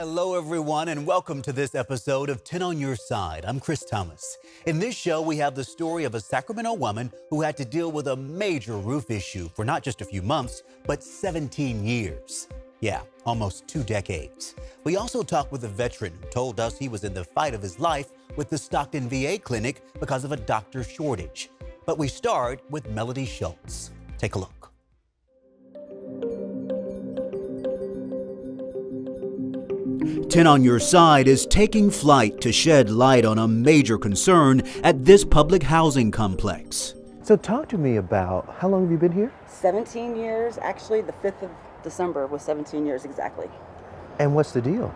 Hello, everyone, and welcome to this episode of 10 on Your Side. I'm Chris Thomas. In this show, we have the story of a Sacramento woman who had to deal with a major roof issue for not just a few months, but 17 years. Yeah, almost 2 decades. We also talked with a veteran who told us he was in the fight of his life with the Stockton VA clinic because of a doctor shortage. But we start with Melody Schultz. Take a look. 10 on Your Side is taking flight to shed light on a major concern at this public housing complex. So talk to me about how long have you been here? 17 years. Actually, the 5th of December was 17 years exactly. And what's the deal?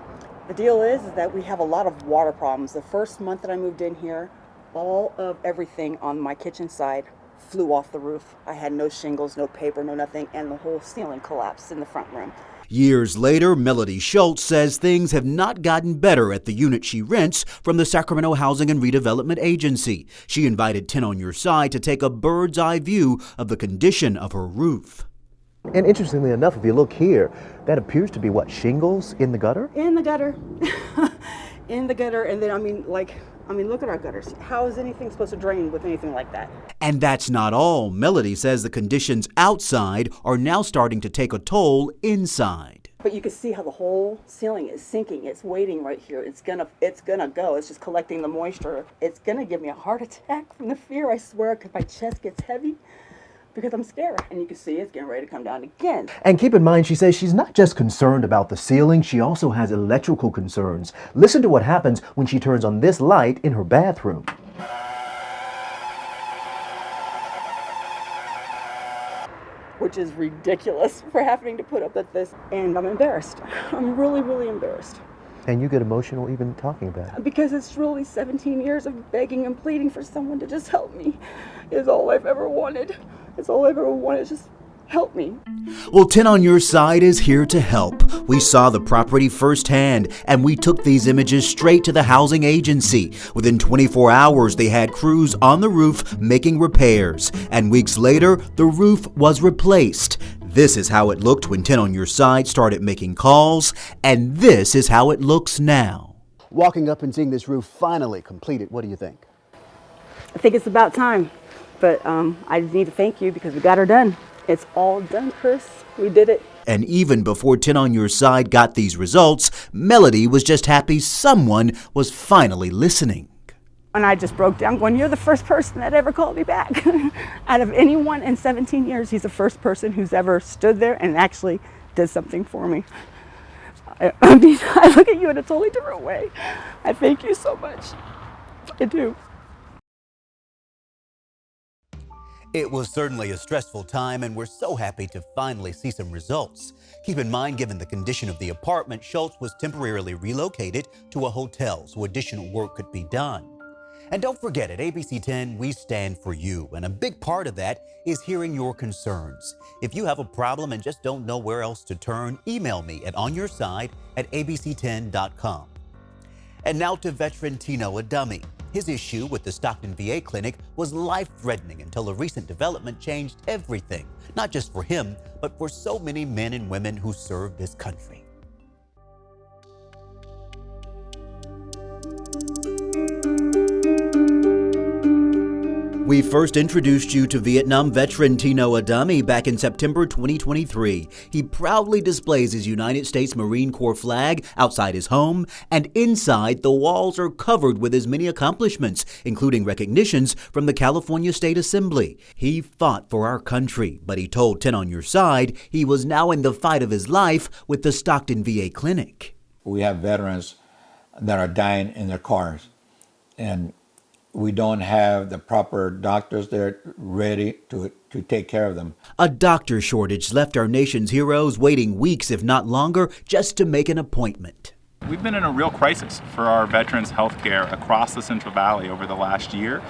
The deal is that we have a lot of water problems. The first month that I moved in here, all of everything on my kitchen side flew off the roof. I had no shingles, no paper, no nothing, and the whole ceiling collapsed in the front room. Years later, Melody Schultz says things have not gotten better at the unit she rents from the Sacramento Housing and Redevelopment Agency. She invited 10 on Your Side to take a bird's eye view of the condition of her roof. And interestingly enough, if you look here, that appears to be what, shingles in the gutter? In the gutter. In the gutter, and then look at our gutters. How is anything supposed to drain with anything like that? And that's not all. Melody says the conditions outside are now starting to take a toll inside. But you can see how the whole ceiling is sinking. It's waiting right here. It's gonna go. It's just collecting the moisture. It's gonna give me a heart attack from the fear, I swear, because my chest gets heavy because I'm scared. And you can see it's getting ready to come down again. And keep in mind, she says she's not just concerned about the ceiling, she also has electrical concerns. Listen to what happens when she turns on this light in her bathroom. Which is ridiculous for having to put up with this. And I'm embarrassed. I'm really, really embarrassed. And you get emotional even talking about it. Because it's really 17 years of begging and pleading for someone to just help me. Is all I've ever wanted. It's all I've ever wanted. Just help me. Well, 10 on Your Side is here to help. We saw the property firsthand, and we took these images straight to the housing agency. Within 24 hours, they had crews on the roof making repairs, and weeks later, the roof was replaced. This is how it looked when 10 on Your Side started making calls, and this is how it looks now. Walking up and seeing this roof finally completed, what do you think? I think it's about time, but I need to thank you because we got her done. It's all done, Chris. We did it. And even before 10 on Your Side got these results, Melody was just happy someone was finally listening. And I just broke down going, you're the first person that ever called me back. Out of anyone in 17 years, he's the first person who's ever stood there and actually did something for me. I mean, I look at you in a totally different way. I thank you so much. I do. It was certainly a stressful time, and we're so happy to finally see some results. Keep in mind, given the condition of the apartment, Schultz was temporarily relocated to a hotel so additional work could be done. And don't forget, at ABC 10, we stand for you, and a big part of that is hearing your concerns. If you have a problem and just don't know where else to turn, email me at onyourside@abc10.com. And now to veteran Tino Adami. His issue with the Stockton VA clinic was life-threatening until a recent development changed everything, not just for him, but for so many men and women who serve this country. We first introduced you to Vietnam veteran Tino Adami back in September 2023. He proudly displays his United States Marine Corps flag outside his home, and inside the walls are covered with his many accomplishments, including recognitions from the California State Assembly. He fought for our country, but he told 10 on Your Side he was now in the fight of his life with the Stockton VA clinic. We have veterans that are dying in their cars, and we don't have the proper doctors there ready to take care of them. A doctor shortage left our nation's heroes waiting weeks, if not longer, just to make an appointment. We've been in a real crisis for our veterans' health care across the Central Valley over the last year.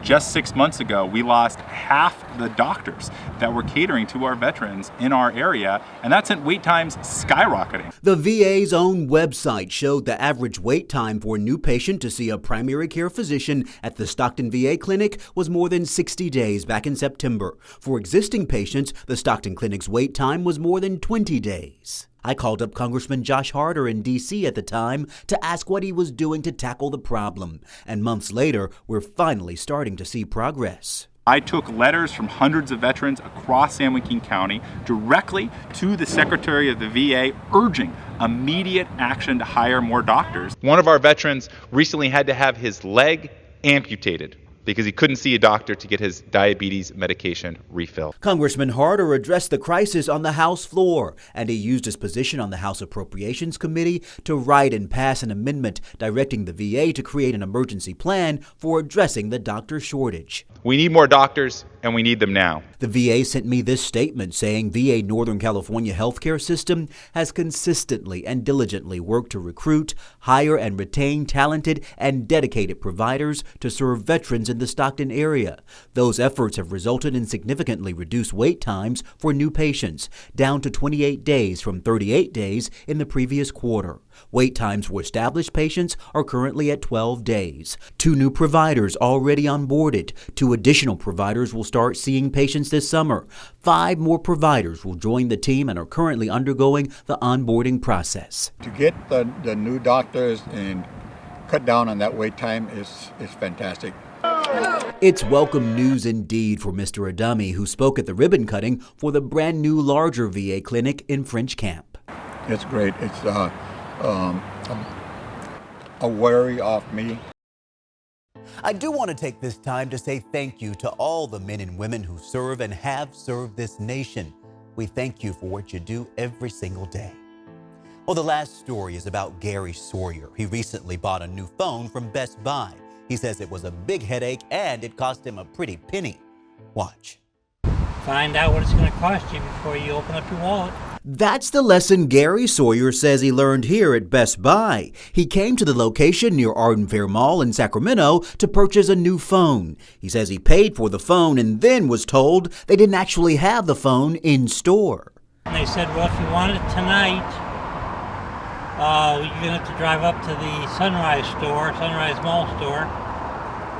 Just 6 months ago, we lost half the doctors that were catering to our veterans in our area, and that sent wait times skyrocketing. The VA's own website showed the average wait time for a new patient to see a primary care physician at the Stockton VA clinic was more than 60 days back in September. For existing patients, the Stockton clinic's wait time was more than 20 days. I called up Congressman Josh Harder in D.C. at the time to ask what he was doing to tackle the problem. And months later, we're finally starting to see progress. I took letters from hundreds of veterans across San Joaquin County directly to the Secretary of the VA urging immediate action to hire more doctors. One of our veterans recently had to have his leg amputated because he couldn't see a doctor to get his diabetes medication refilled. Congressman Harder addressed the crisis on the House floor, and he used his position on the House Appropriations Committee to write and pass an amendment directing the VA to create an emergency plan for addressing the doctor shortage. We need more doctors, and we need them now. The VA sent me this statement saying VA Northern California healthcare system has consistently and diligently worked to recruit, hire, and retain talented and dedicated providers to serve veterans in the Stockton area. Those efforts have resulted in significantly reduced wait times for new patients, down to 28 days from 38 days in the previous quarter. Wait times for established patients are currently at 12 days. 2 new providers already onboarded. 2 additional providers will start seeing patients this summer. 5 more providers will join the team and are currently undergoing the onboarding process. To get the new doctors and cut down on that wait time is fantastic. It's welcome news indeed for Mr. Adami, who spoke at the ribbon cutting for the brand new larger VA clinic in French Camp. It's great. It's a worry off me. I do want to take this time to say thank you to all the men and women who serve and have served this nation. We thank you for what you do every single day. Well, the last story is about Gary Sawyer. He recently bought a new phone from Best Buy. He says it was a big headache and it cost him a pretty penny. Watch. Find out what it's going to cost you before you open up your wallet. That's the lesson Gary Sawyer says he learned here at Best Buy. He came to the location near Arden Fair Mall in Sacramento to purchase a new phone. He says he paid for the phone and then was told they didn't actually have the phone in store. And they said, well, if you want it tonight, you're going to have to drive up to the Sunrise Mall store.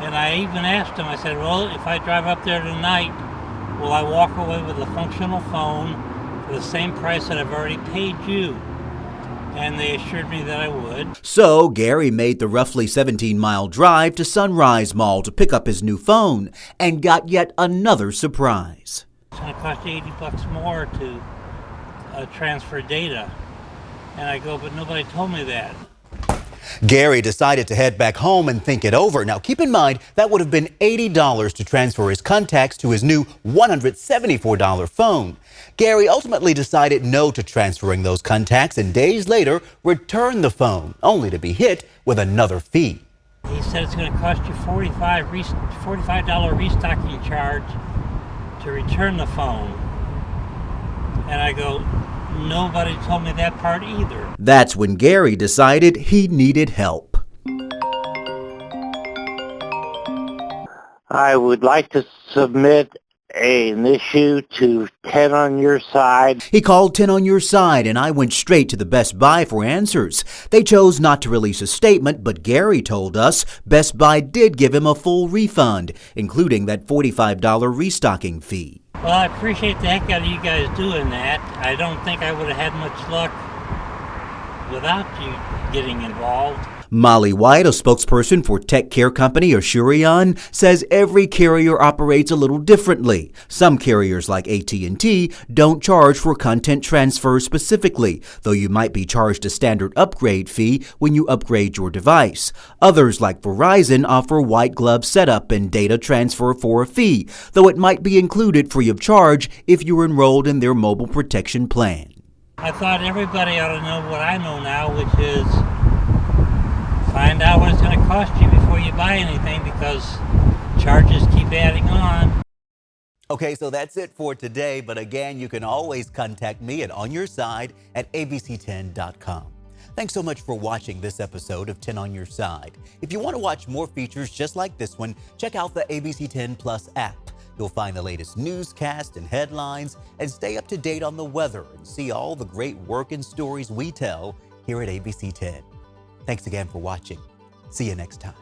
And I even asked him, I said, well, if I drive up there tonight, will I walk away with a functional phone for the same price that I've already paid you? And they assured me that I would. So Gary made the roughly 17-mile drive to Sunrise Mall to pick up his new phone and got yet another surprise. It's going to cost you $80 more to transfer data. And I go, but nobody told me that. Gary decided to head back home and think it over. Now, keep in mind, that would have been $80 to transfer his contacts to his new $174 phone. Gary ultimately decided no to transferring those contacts and days later returned the phone, only to be hit with another fee. He said it's going to cost you $45 restocking charge to return the phone. And I go, nobody told me that part either. That's when Gary decided he needed help. I would like to submit an issue to 10 on Your Side. He called 10 on Your Side, and I went straight to the Best Buy for answers. They chose not to release a statement, but Gary told us Best Buy did give him a full refund, including that $45 restocking fee. Well, I appreciate the heck out of you guys doing that. I don't think I would have had much luck without you getting involved. Molly White, a spokesperson for tech care company Assurion, says every carrier operates a little differently. Some carriers like AT&T don't charge for content transfer specifically, though you might be charged a standard upgrade fee when you upgrade your device. Others like Verizon offer white glove setup and data transfer for a fee, though it might be included free of charge if you're enrolled in their mobile protection plan. I thought everybody ought to know what I know now, which is find out what it's going to cost you before you buy anything, because charges keep adding on. Okay, so that's it for today. But again, you can always contact me at onYourSide@abc10.com. Thanks so much for watching this episode of 10 on Your Side. If you want to watch more features just like this one, check out the ABC 10 Plus app. You'll find the latest newscasts and headlines and stay up to date on the weather and see all the great work and stories we tell here at ABC 10. Thanks again for watching. See you next time.